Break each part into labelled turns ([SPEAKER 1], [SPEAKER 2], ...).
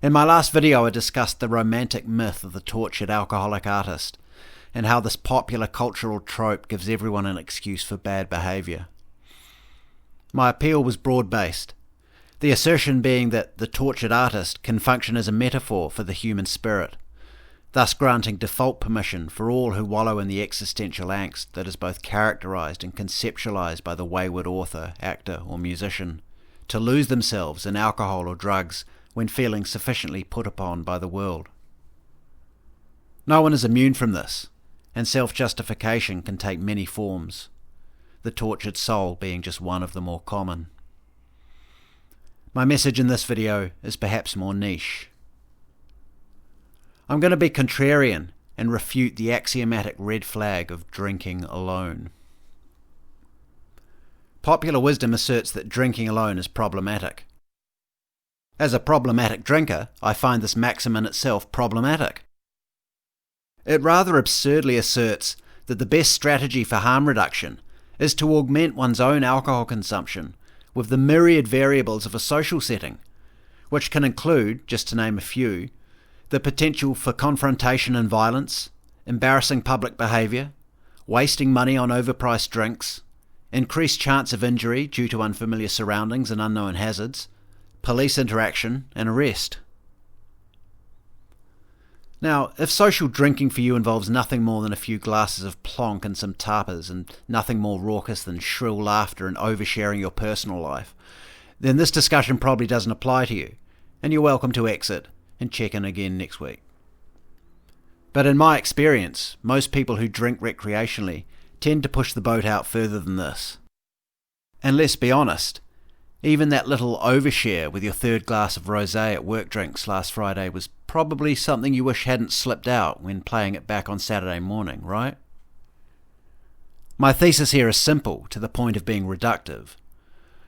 [SPEAKER 1] In my last video I discussed the romantic myth of the tortured alcoholic artist, and how this popular cultural trope gives everyone an excuse for bad behaviour. My appeal was broad-based, the assertion being that the tortured artist can function as a metaphor for the human spirit, thus granting default permission for all who wallow in the existential angst that is both characterised and conceptualised by the wayward author, actor or musician, to lose themselves in alcohol or drugs when feeling sufficiently put upon by the world. No one is immune from this, and self-justification can take many forms, the tortured soul being just one of the more common. My message in this video is perhaps more niche. I'm going to be contrarian and refute the axiomatic red flag of drinking alone. Popular wisdom asserts that drinking alone is problematic. As a problematic drinker, I find this maxim in itself problematic. It rather absurdly asserts that the best strategy for harm reduction is to augment one's own alcohol consumption with the myriad variables of a social setting, which can include, just to name a few, the potential for confrontation and violence, embarrassing public behaviour, wasting money on overpriced drinks, increased chance of injury due to unfamiliar surroundings and unknown hazards, police interaction, and arrest. Now, if social drinking for you involves nothing more than a few glasses of plonk and some tapas and nothing more raucous than shrill laughter and oversharing your personal life, then this discussion probably doesn't apply to you, and you're welcome to exit and check in again next week. But in my experience, most people who drink recreationally tend to push the boat out further than this. And let's be honest, even that little overshare with your third glass of rosé at work drinks last Friday was probably something you wish hadn't slipped out when playing it back on Saturday morning, right? My thesis here is simple to the point of being reductive,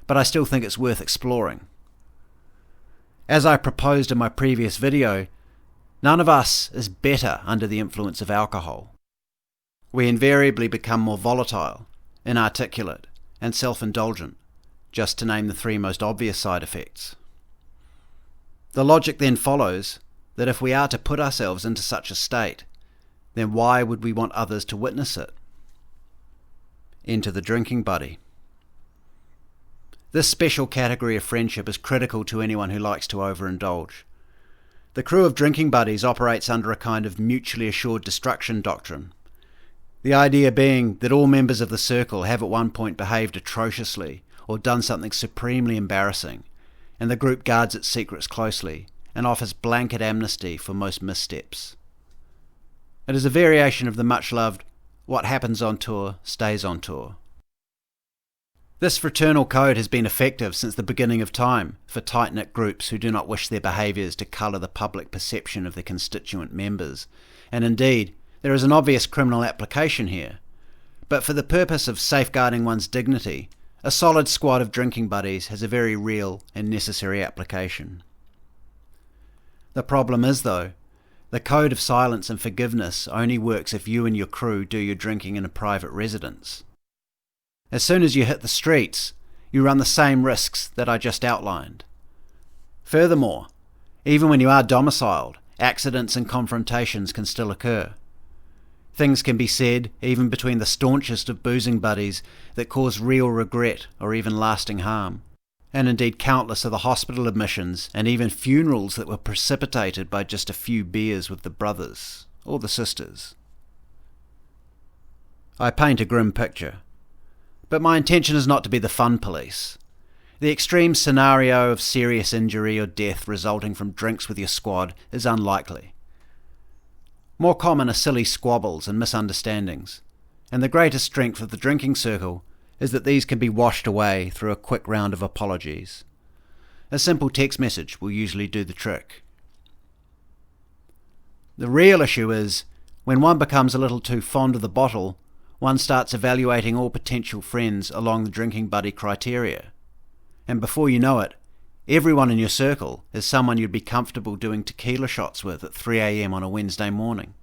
[SPEAKER 1] but I still think it's worth exploring. As I proposed in my previous video, none of us is better under the influence of alcohol. We invariably become more volatile, inarticulate, and self-indulgent, just to name the three most obvious side effects. The logic then follows that if we are to put ourselves into such a state, then why would we want others to witness it? Enter the drinking buddy. This special category of friendship is critical to anyone who likes to overindulge. The crew of drinking buddies operates under a kind of mutually assured destruction doctrine. The idea being that all members of the circle have at one point behaved atrociously or done something supremely embarrassing, and the group guards its secrets closely and offers blanket amnesty for most missteps. It is a variation of the much-loved "what happens on tour stays on tour." This fraternal code has been effective since the beginning of time for tight-knit groups who do not wish their behaviours to colour the public perception of their constituent members, and indeed, there is an obvious criminal application here. But for the purpose of safeguarding one's dignity, a solid squad of drinking buddies has a very real and necessary application. The problem is, though, the code of silence and forgiveness only works if you and your crew do your drinking in a private residence. As soon as you hit the streets, you run the same risks that I just outlined. Furthermore, even when you are domiciled, accidents and confrontations can still occur. Things can be said, even between the staunchest of boozing buddies, that cause real regret or even lasting harm, and indeed countless are the hospital admissions and even funerals that were precipitated by just a few beers with the brothers or the sisters. I paint a grim picture, but my intention is not to be the fun police. The extreme scenario of serious injury or death resulting from drinks with your squad is unlikely. More common are silly squabbles and misunderstandings, and the greatest strength of the drinking circle is that these can be washed away through a quick round of apologies. A simple text message will usually do the trick. The real issue is, when one becomes a little too fond of the bottle, one starts evaluating all potential friends along the drinking buddy criteria, and before you know it, everyone in your circle is someone you'd be comfortable doing tequila shots with at 3 a.m. on a Wednesday morning.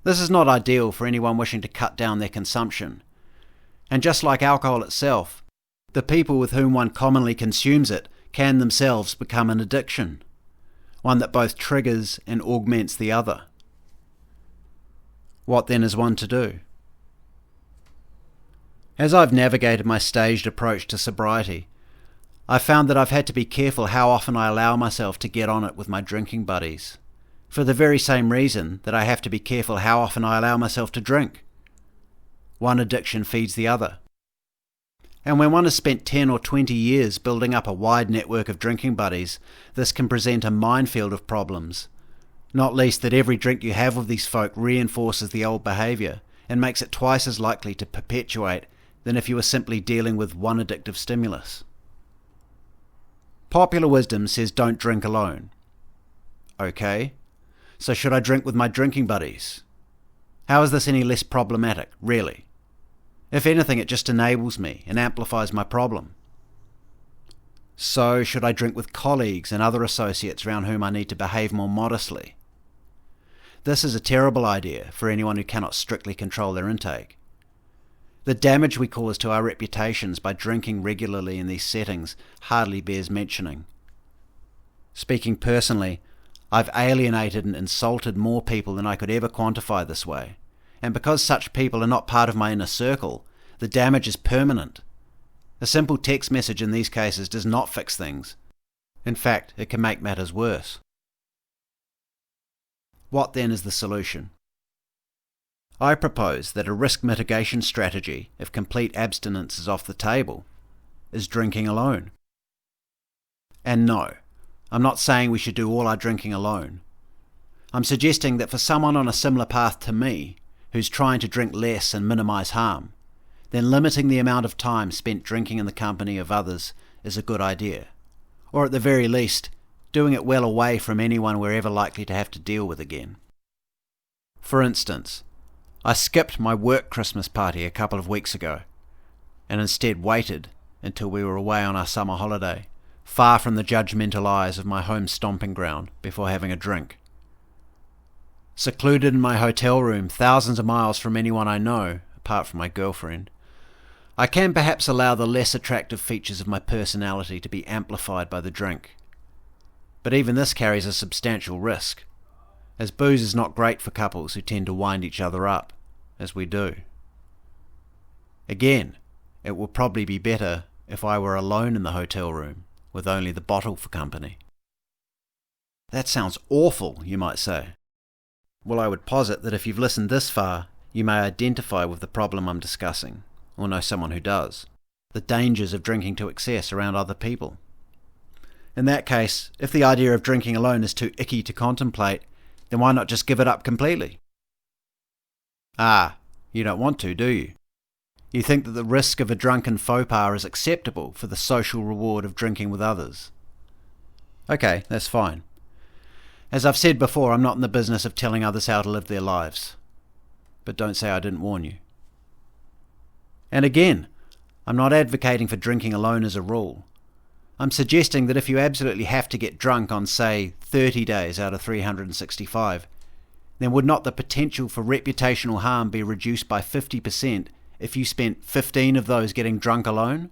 [SPEAKER 1] This is not ideal for anyone wishing to cut down their consumption, and just like alcohol itself, the people with whom one commonly consumes it can themselves become an addiction, one that both triggers and augments the other. What then is one to do? As I've navigated my staged approach to sobriety, I've found that I've had to be careful how often I allow myself to get on it with my drinking buddies, for the very same reason that I have to be careful how often I allow myself to drink. One addiction feeds the other. And when one has spent 10 or 20 years building up a wide network of drinking buddies, this can present a minefield of problems, not least that every drink you have with these folk reinforces the old behaviour and makes it twice as likely to perpetuate than if you were simply dealing with one addictive stimulus. Popular wisdom says don't drink alone. Okay, so should I drink with my drinking buddies? How is this any less problematic, really? If anything, it just enables me and amplifies my problem. So should I drink with colleagues and other associates around whom I need to behave more modestly? This is a terrible idea for anyone who cannot strictly control their intake. The damage we cause to our reputations by drinking regularly in these settings hardly bears mentioning. Speaking personally, I've alienated and insulted more people than I could ever quantify this way, and because such people are not part of my inner circle, the damage is permanent. A simple text message in these cases does not fix things. In fact, it can make matters worse. What then is the solution? I propose that a risk mitigation strategy, if complete abstinence is off the table, is drinking alone. And no, I'm not saying we should do all our drinking alone. I'm suggesting that for someone on a similar path to me, who's trying to drink less and minimise harm, then limiting the amount of time spent drinking in the company of others is a good idea. Or at the very least, doing it well away from anyone we're ever likely to have to deal with again. For instance, I skipped my work Christmas party a couple of weeks ago, and instead waited until we were away on our summer holiday, far from the judgmental eyes of my home stomping ground, before having a drink. Secluded in my hotel room, thousands of miles from anyone I know, apart from my girlfriend, I can perhaps allow the less attractive features of my personality to be amplified by the drink. But even this carries a substantial risk, as booze is not great for couples who tend to wind each other up, as we do. Again, it would probably be better if I were alone in the hotel room, with only the bottle for company. That sounds awful, you might say. Well, I would posit that if you've listened this far, you may identify with the problem I'm discussing, or know someone who does. The dangers of drinking to excess around other people. In that case, if the idea of drinking alone is too icky to contemplate, then why not just give it up completely? Ah, you don't want to, do you? You think that the risk of a drunken faux pas is acceptable for the social reward of drinking with others. Okay, that's fine. As I've said before, I'm not in the business of telling others how to live their lives. But don't say I didn't warn you. And again, I'm not advocating for drinking alone as a rule. I'm suggesting that if you absolutely have to get drunk on, say, 30 days out of 365, then would not the potential for reputational harm be reduced by 50% if you spent 15 of those getting drunk alone?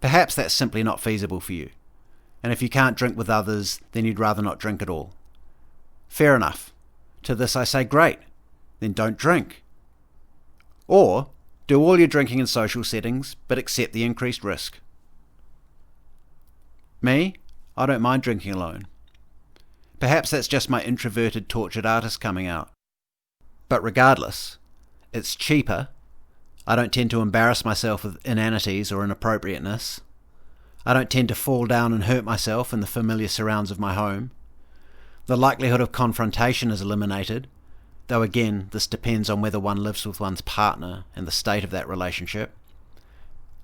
[SPEAKER 1] Perhaps that's simply not feasible for you, and if you can't drink with others, then you'd rather not drink at all. Fair enough. To this I say, great, then don't drink. Or do all your drinking in social settings, but accept the increased risk. Me? I don't mind drinking alone. Perhaps that's just my introverted, tortured artist coming out. But regardless, it's cheaper. I don't tend to embarrass myself with inanities or inappropriateness. I don't tend to fall down and hurt myself in the familiar surrounds of my home. The likelihood of confrontation is eliminated, though again, this depends on whether one lives with one's partner and the state of that relationship.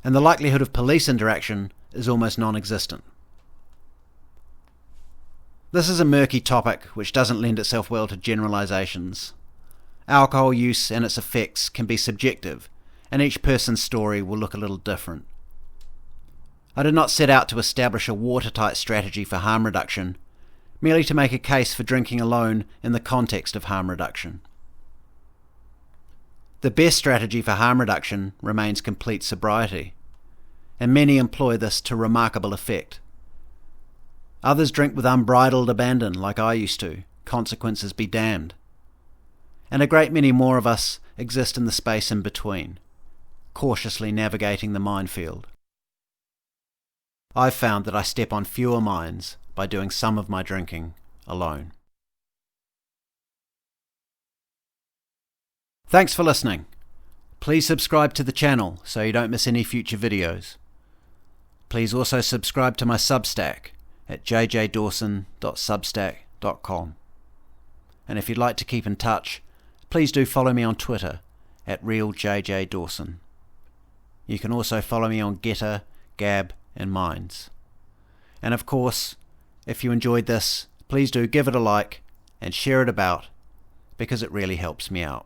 [SPEAKER 1] And the likelihood of police interaction is almost non-existent. This is a murky topic which doesn't lend itself well to generalizations. Alcohol use and its effects can be subjective, and each person's story will look a little different. I did not set out to establish a watertight strategy for harm reduction, merely to make a case for drinking alone in the context of harm reduction. The best strategy for harm reduction remains complete sobriety. and many employ this to remarkable effect. Others drink with unbridled abandon like I used to, consequences be damned. And a great many more of us exist in the space in between, cautiously navigating the minefield. I've found that I step on fewer mines by doing some of my drinking alone. Thanks for listening. Please subscribe to the channel so you don't miss any future videos. Please also subscribe to my Substack at jjdawson.substack.com. And if you'd like to keep in touch, please do follow me on Twitter at RealJJDawson. You can also follow me on Getter, Gab and Minds. And of course, if you enjoyed this, please do give it a like and share it about, because it really helps me out.